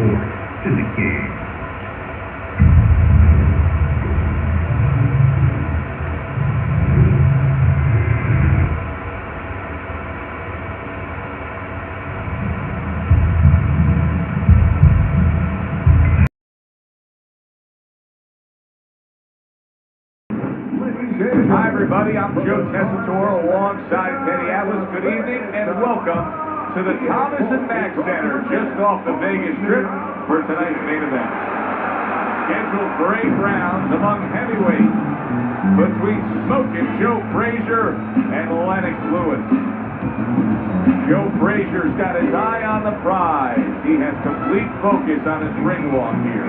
report to the king. Hi everybody, I'm Joe Tessitore alongside Teddy Atlas. Good evening and welcome to the Thomas and Mack Center just off the Vegas Strip for tonight's main event. Scheduled for 8 rounds among heavyweights between Smokin' Joe Frazier and Lennox Lewis. Joe Frazier's got his eye on the prize. He has complete focus on his ring walk here.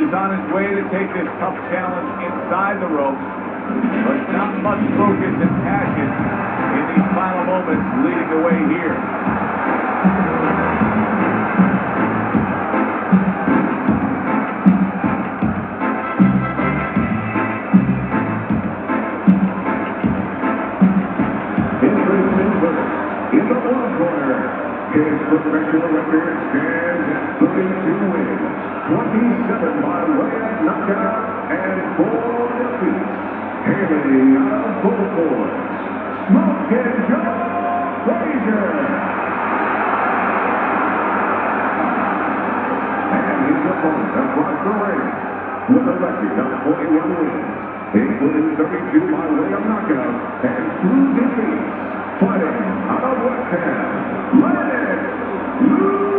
On his way to take this tough challenge inside the ropes, but not much focus and passion in these final moments leading the way here. In the one corner, his professional record stands at 32 wins. 27 by way of knockout and 4 defeats. Hailing out of both boards, Smokin' Joe Frazier. And his opponent across the ring with a record of 41 wins, including 32 by way of knockout and 2 defeats. Fighting out of West Ham, Lennox Lewis.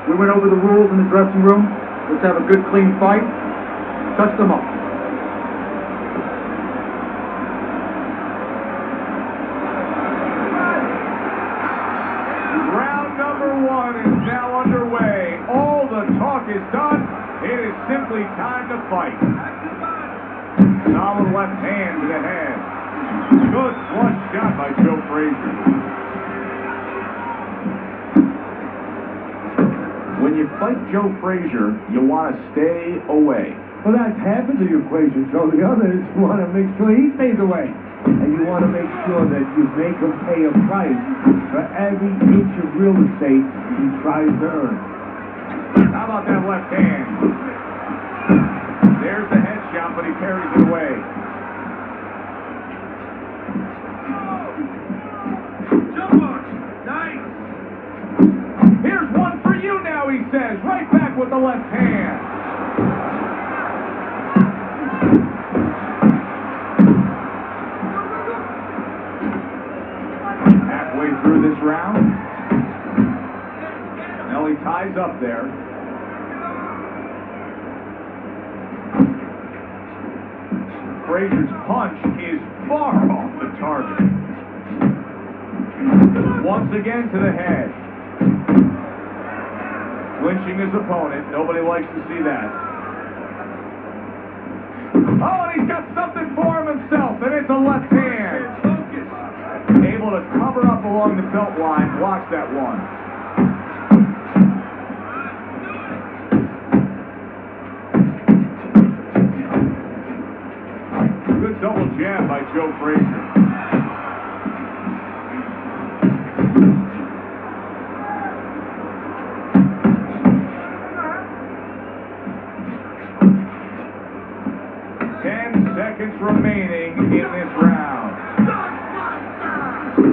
We went over the rules in the dressing room. Let's have a good, clean fight. Touch them up. Round number 1 is now underway. All the talk is done. It is simply time to fight. Solid left hand to the head. Good flush shot by Joe Frazier. When you fight Joe Frazier, you want to stay away. Well, that's half of the equation, Joe. The other is you want to make sure he stays away. And you want to make sure that you make him pay a price for every inch of real estate he tries to earn. How about that left hand? There's the headshot, but he parries it away. Here's one for you now, he says. Right back with the left hand. Halfway through this round. Nelly ties up there. Frazier's punch is far off the target. Once again to the head. Clinching his opponent. Nobody likes to see that. Oh, and he's got something for him himself, and it's a left hand. Able to cover up along the belt line, blocks that one. Good double jab by Joe Frazier. Remaining in this round.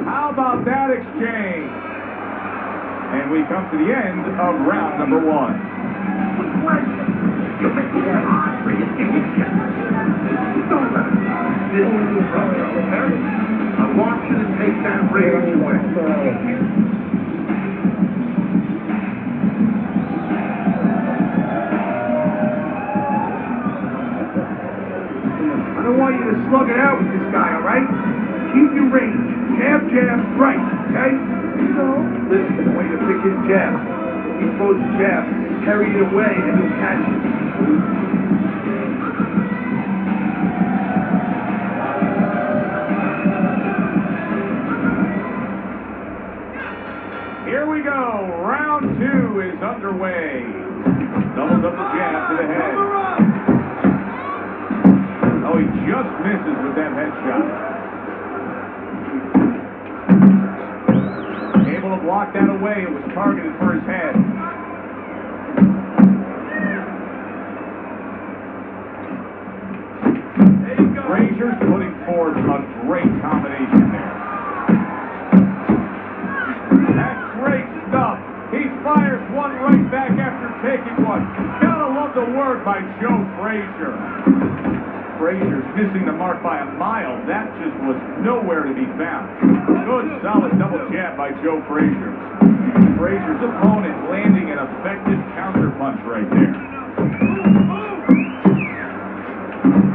How about that exchange? And we come to the end of round number 1. I want you to take that rage away. I don't want you to slug it out with this guy, all right? Keep your range. Jab, jab, right, okay? Listen, I want you to pick his jab. He throws a jab, carry it away, and he'll catch it. blocked that away. It was targeted for his head. Frazier's putting forth a great combination there. That's great stuff. He fires one right back after taking one. Gotta love the work by Joe Frazier. Frazier's missing the mark by a mile. That just was nowhere to be found. Good, solid double jab by Joe Frazier. Frazier's opponent landing an effective counter punch right there.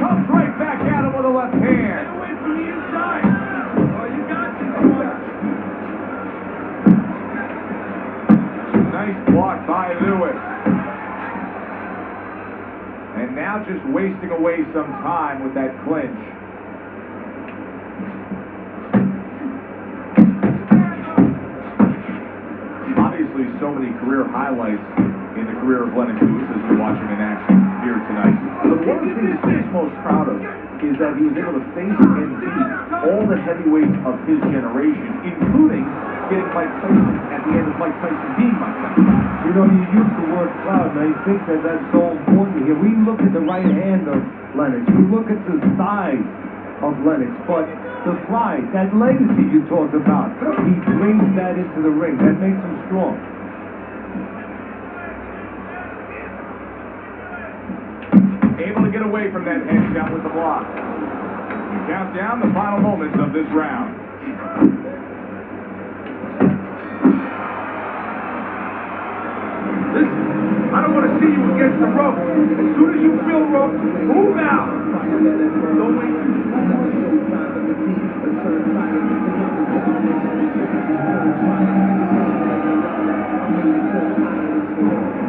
Comes right back at him with a left hand. Get away from the inside. Oh, you got this. Nice block by Lewis. And now just wasting away some time with that clinch. Obviously, so many career highlights in the career of Lennox Lewis as we watch him in action here tonight. But one of the things he's most proud of is that he was able to face and beat all the heavyweights of his generation, including getting Mike Tyson at the end of Mike Tyson being Mike Tyson. You know, you use the word proud, and I think that that's so important here. We look at the right hand of Lennox. We look at the size of Lennox, but the pride, that legacy you talked about, he brings that into the ring. That makes him strong. Able to get away from that headshot with the block. We count down the final moments of this round. Listen, I don't want to see you against the rope. As soon as you feel rope, move out. Don't wait.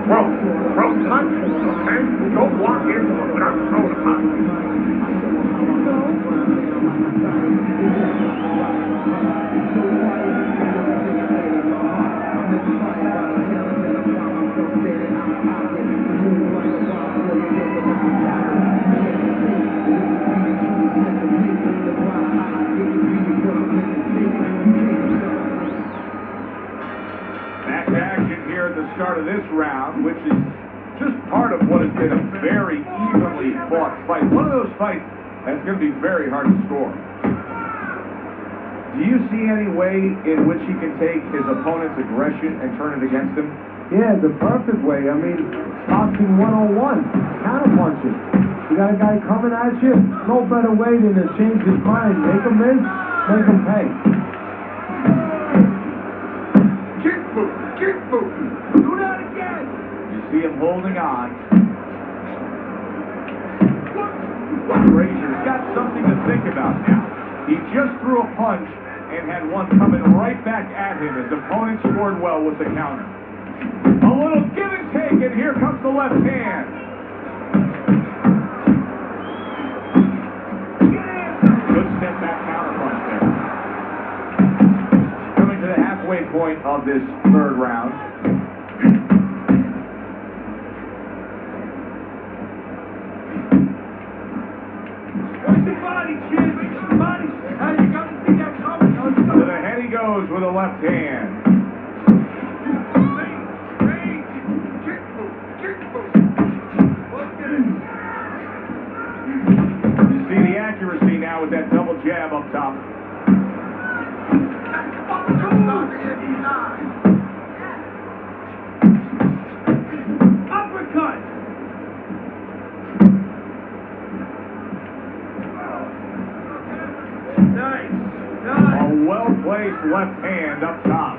Rope punch, okay? Don't walk into it without throwing a punch. Back to action here at the start of this round, which is just part of what has been a very evenly fought fight. One of those fights that's going to be very hard to score. Do you see any way in which he can take his opponent's aggression and turn it against him? Yeah, the perfect way. I mean, boxing 101, counter punching. You got a guy coming at you, no better way than to change his mind. Make him miss, make him pay. Kick boot. Do that again. You see him holding on. Frazier's got something to think about now. He just threw a punch and had one coming right back at him. His opponent scored well with the counter. A little give and take, and here comes the left hand. Good step back counter punch there. Coming to the halfway point of this third round. Where's the body, kid? Where's the body? Now you got to see that coming. To the head he goes with a left hand. You see the accuracy now with that double jab up top. Uppercut. Nice. A well-placed left hand up top.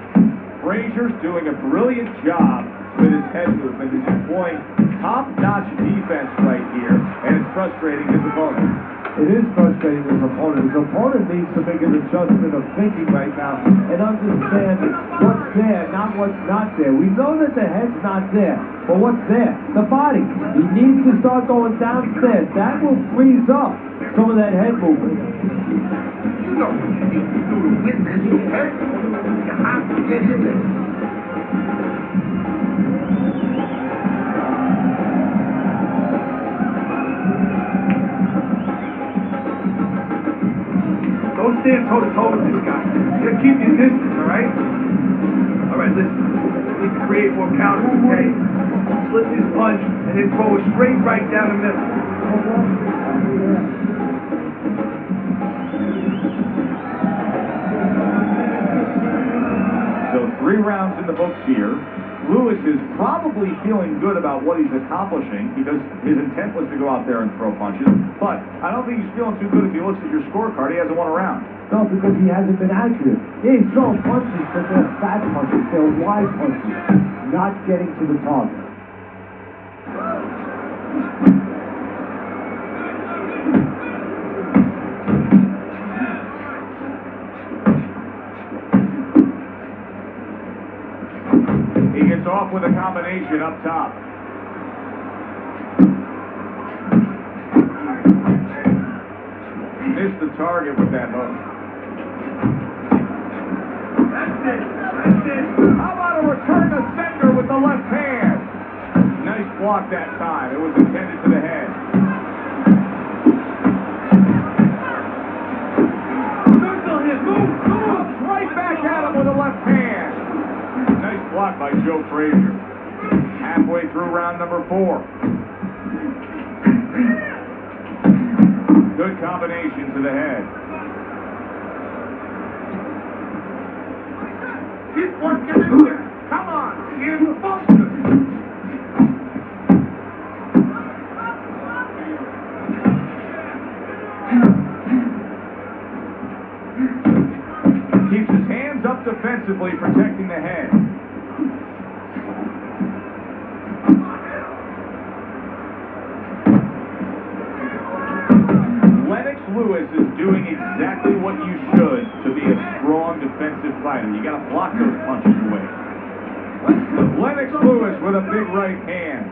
Frazier's doing a brilliant job with his head movement. He's employing top-notch defense right here, and it's frustrating his opponent. It is frustrating his opponent. His opponent needs to make an adjustment of thinking right now and understand what's there, not what's not there. We know that the head's not there, but what's there? The body. He needs to start going downstairs. That will freeze up some of that head movement. You know what you need to do to win this, okay? You have to get in there. Don't stand toe-to-toe with this guy. You gotta keep your distance, all right? All right, listen. We need to create more counters, okay? Slip his punch and then throw a straight right down the middle. So 3 rounds in the books here. Lewis is probably feeling good about what he's accomplishing because his intent was to go out there and throw punches. But I don't think he's feeling too good if he looks at your scorecard. He hasn't won a round. No, because he hasn't been accurate. Yeah, he's throwing punches, but they're fat punches. They're wide punches. Not getting to the target. He gets off with a combination up top. Missed the target with that hook. That's it. That's it. How about a return to sender with the left hand? Nice block that time. It was intended to the head. Comes right back at him with a left hand. Nice block by Joe Frazier. Halfway through round number 4. Good combination to the head. Keep working in there. Come on. Give focus. Keeps his hands up defensively, protecting the head. Lennox Lewis is doing exactly what you should to be a strong defensive fighter. You got to block those punches away. Lennox Lewis with a big right hand.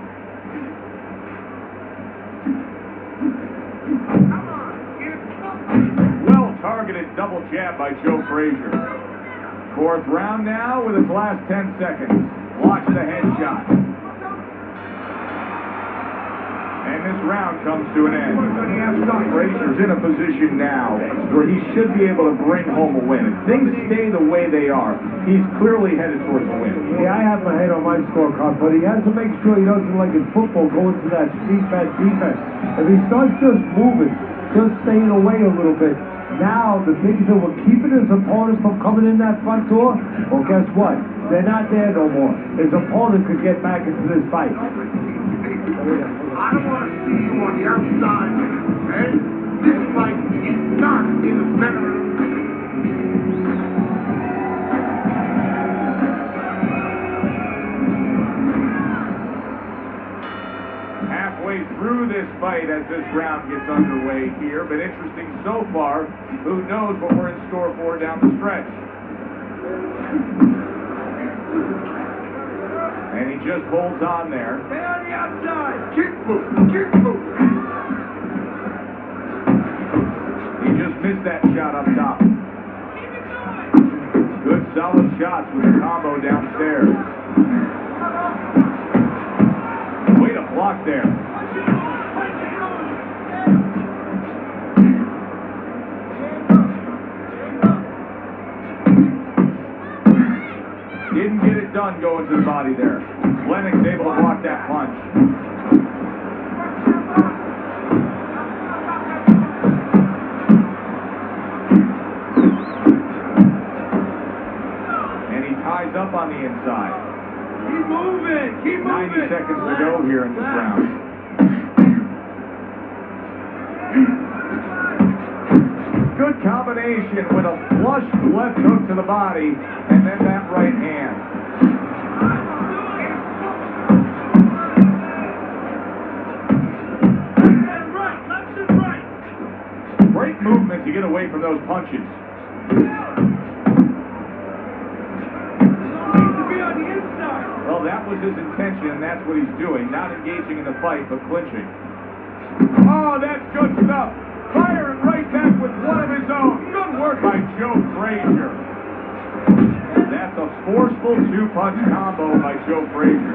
Well-targeted double jab by Joe Frazier. 4th round now with his last 10 seconds. Watch the headshot. And this round comes to an end. Frazier's in a position now where he should be able to bring home a win. If things stay the way they are, he's clearly headed towards a win. Yeah, I have my head on my scorecard, but he has to make sure he doesn't, like in football, go into that street fat defense. If he starts just moving, just staying away a little bit, now the things that were keeping his opponent from coming in that front door, well, guess what? They're not there no more. His opponent could get back into this fight. I don't want to see you on the outside, okay? This fight is not in the center. Halfway through this fight as this round gets underway here. Been interesting so far. Who knows what we're in store for down the stretch. And he just holds on there. Stay on the outside. Kick move. Kick move. He just missed that shot up top. Good solid shots with the combo downstairs. Way to block there. Didn't get it done going to the body there. Lennox able to block that punch. And he ties up on the inside. Keep moving. Keep moving. 90 seconds to go here in this round. Good combination with a flush left hook to the body and then that right hand. Left and right. Great movement to get away from those punches. Needs to be on the inside. Well, that was his intention, and that's what he's doing. Not engaging in the fight, but clinching. Oh, that's good stuff. Firing right back with one of his own. Good work by Joe Frazier. That's a forceful 2-punch combo by Joe Frazier.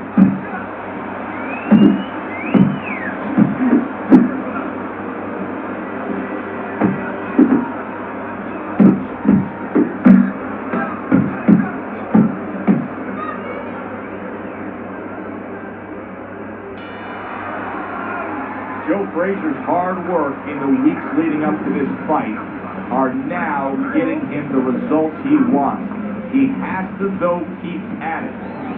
Frazier's hard work in the weeks leading up to this fight are now getting him the results he wants. He has to, though, keep at it.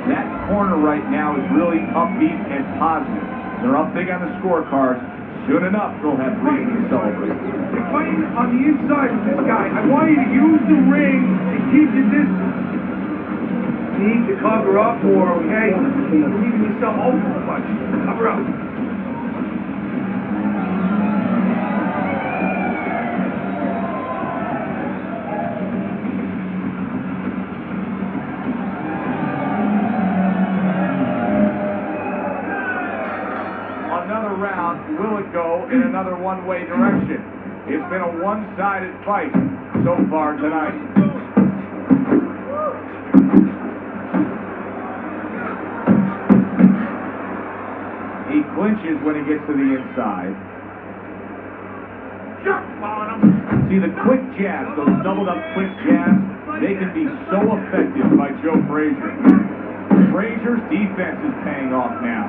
That corner right now is really upbeat and positive. They're up big on the scorecards. Soon enough, they'll have reason to celebrate. You're fighting on the inside with this guy. I want you to use the ring to keep your distance. You need to cover up more, okay? You're leaving yourself open too much. Cover up. Another round, will it go in another one-way direction? It's been a one-sided fight so far tonight. He clinches when he gets to the inside. Jump on him. See, the quick jabs, those doubled-up quick jabs, they can be so effective by Joe Frazier. Frazier's defense is paying off now.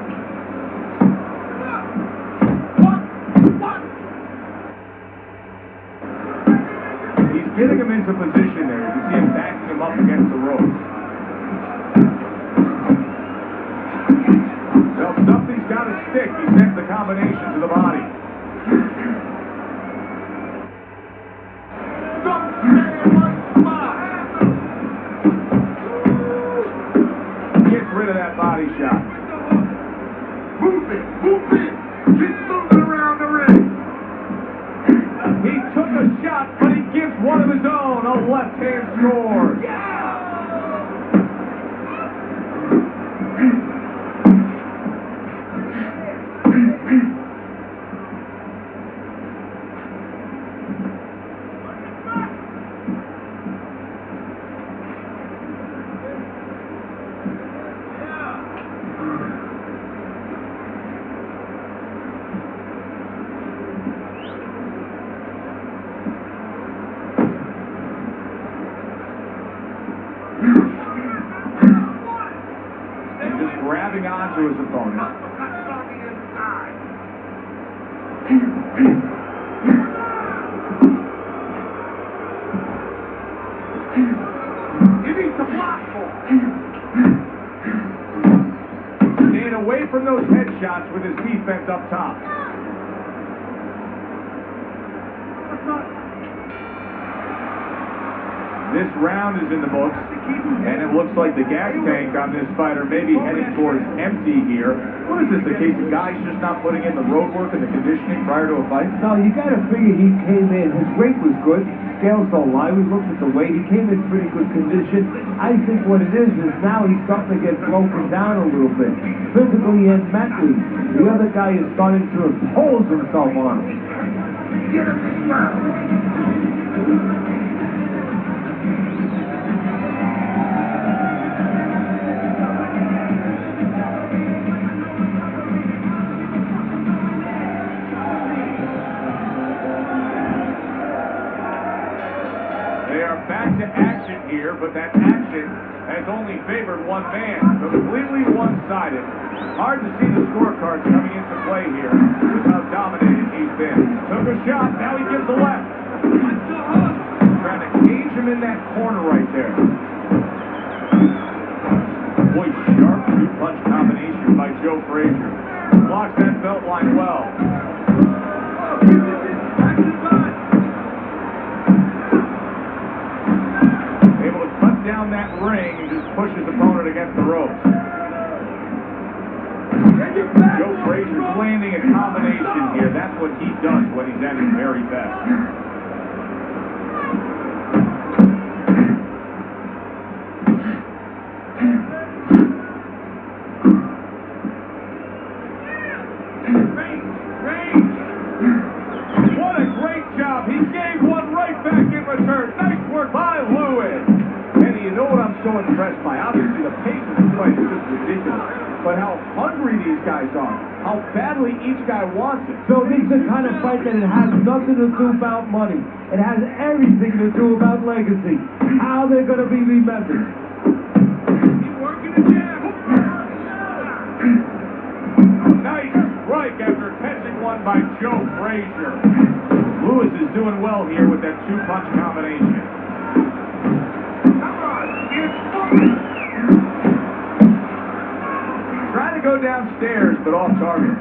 Getting him into position there. You can see him backing him up against the ropes. Well, something's got to stick. He sends the combination to the body. Don't stay in one spot. Gets rid of that body shot. Move it. Keep moving around the ring. He took a shot, but he gives one of his own. A left-hand score. Grabbing onto his opponent. You need to block more. Staying away from those headshots with his defense up top. This round is in the books, and it looks like the gas tank on this fighter may be heading towards empty here. What is this, the case of guys just not putting in the road work and the conditioning prior to a fight? No, you gotta figure he came in, his weight was good, scales don't lie, we looked at the weight, he came in pretty good condition. I think what it is now he's starting to get broken down a little bit, physically and mentally. The other guy is starting to impose himself on him. Get him to ground. Back to action here, but that action has only favored one man. Completely one-sided. Hard to see the scorecards coming into play here with how dominating he's been. Took a shot, now he gives the left. Trying to cage him in that corner right there. Boy, sharp two-punch combination by Joe Frazier. Blocks that belt line well. Down that ring and just push his opponent against the ropes. Joe Frazier's landing a combination here. That's what he does when he's at his very best. What a great job. He gave one right back in return. Nice work by Lewis. You know what I'm so impressed by? Obviously, the pace of this fight is just ridiculous. But how hungry these guys are. How badly each guy wants it. So this is the kind of fight that it has nothing to do about money. It has everything to do about legacy. How they're going to be remembered. Keep working the jab. Nice strike after catching one by by Joe Frazier. Lewis is doing well here with that two-punch combination. Trying to go downstairs, but off target.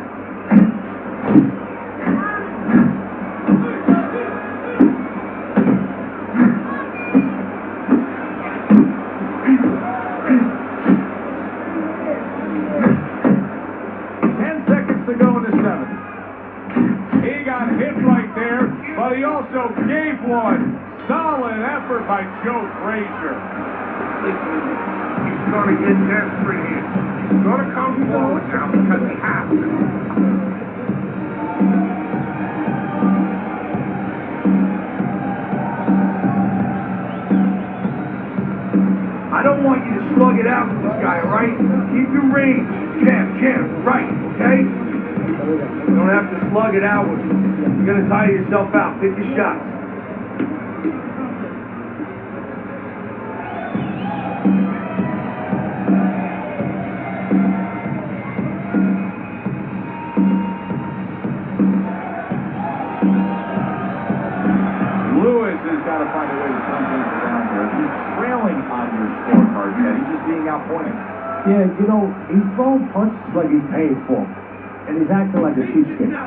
But he also gave one. Solid effort by Joe Frazier. Listen, he's going to get desperate here. He's going to come forward now because he has to. I don't want you to slug it out with this guy, all right? Keep your range. Jab, right, okay? You don't have to slug it out with him. You're going to tire yourself out. Pick your shots. Lewis has got to find a way to turn things around here. He's trailing on your scorecard, Teddy, just being outpointed. Yeah, you know, he's throwing punches like he's paying for them. And he's acting like a cheapskate.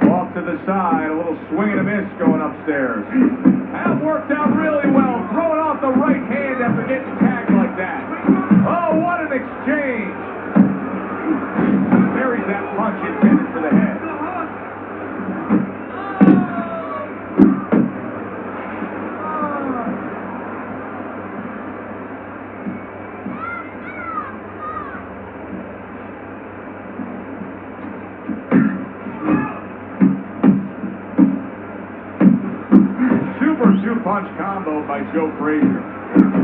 Off to the side, a little swing and a miss going upstairs. That worked out really well. Throwing off the right hand after getting tagged like that. Oh, what an exchange. Buries that punch intended for the head. Two-punch combo by Joe Frazier.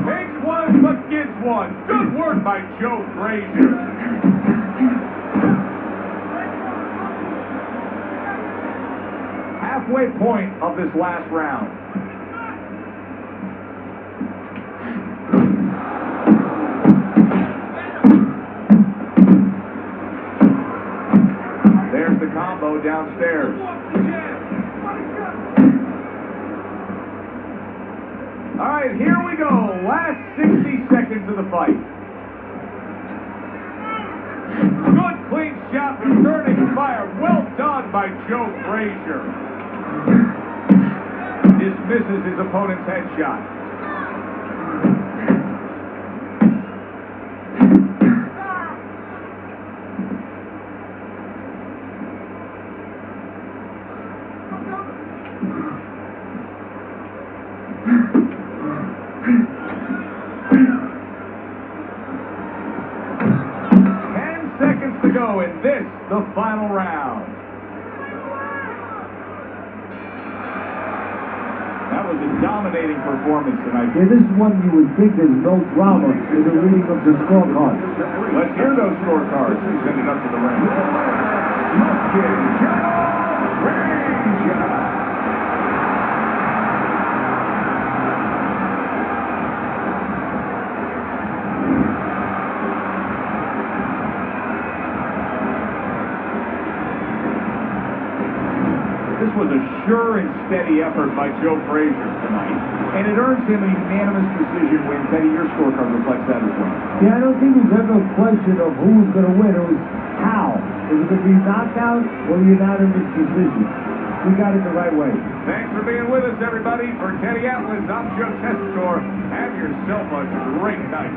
Takes one, but gets one. Good work by Joe Frazier. Halfway point of this last round. There's the combo downstairs. All right, here we go. Last 60 seconds of the fight. Good clean shot, returning fire. Well done by Joe Frazier. Dismisses his opponent's headshot. In this, the final round. That was a dominating performance tonight. Yeah, this is one you would think there's no drama in the reading of the scorecards. Let's hear those scorecards. He sent it up to the ring. This was a sure and steady effort by Joe Frazier tonight, and it earns him a unanimous decision win. Teddy, your scorecard reflects that as well. Yeah, I don't think there's ever a question of who was going to win. It was how. Is it going to be knockout or unanimous decision? We got it the right way. Thanks for being with us, everybody. For Teddy Atlas, I'm Joe Frazier. Have yourself a great night.